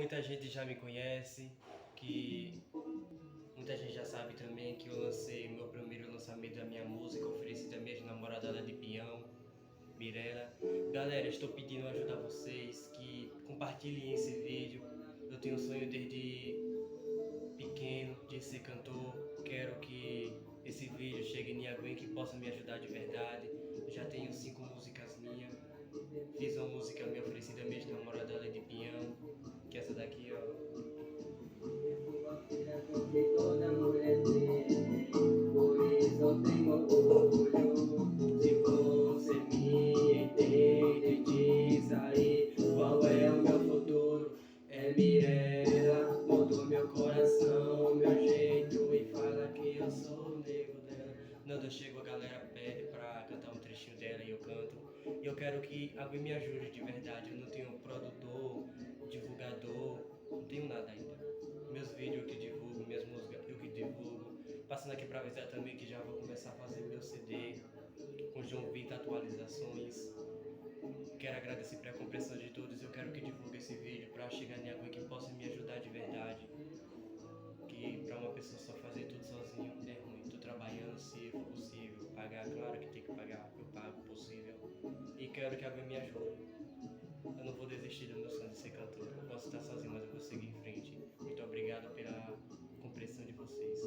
muita gente já me conhece, que muita gente já sabe também que eu lancei meu primeiro lançamento da minha música, ofereci também a minha namorada lá de peão, Mirella. Galera, estou pedindo ajuda a vocês que compartilhem esse vídeo. Eu tenho um sonho desde pequeno de ser cantor. Quero que esse vídeo chegue em alguém que possa me ajudar de verdade. Eu já tenho 5 músicas minhas. Fiz uma música minha oferecida à minha namorada ela é de peão, que é essa daqui, ó. Toda mulher tem, por isso eu tenho orgulho. Se você me entende, diz aí qual é o meu futuro. É Mirella, mudou meu coração, meu jeito e fala que eu sou o nego dela. Quando eu chego a galera pede pra cantar um trechinho dela e eu canto. E eu quero que alguém me ajude de verdade. Eu não tenho produtor, divulgador, não tenho nada ainda. Meus vídeos eu que divulgo, minhas músicas eu que divulgo. Passando aqui para avisar também que já vou começar a fazer meu CD com João Vitor atualizações. Quero agradecer pela compreensão de todos. Eu quero que divulgue esse vídeo para chegar em alguém que possa me ajudar de verdade. Que para uma pessoa só fazer tudo sozinho é ruim. Tô trabalhando, se for possível pagar, claro que tem que pagar, eu pago o possível. E quero que alguém me ajude. Eu não vou desistir do meu sonho de ser cantor. Eu posso estar sozinho, mas eu vou seguir em frente. Muito obrigado pela compreensão de vocês.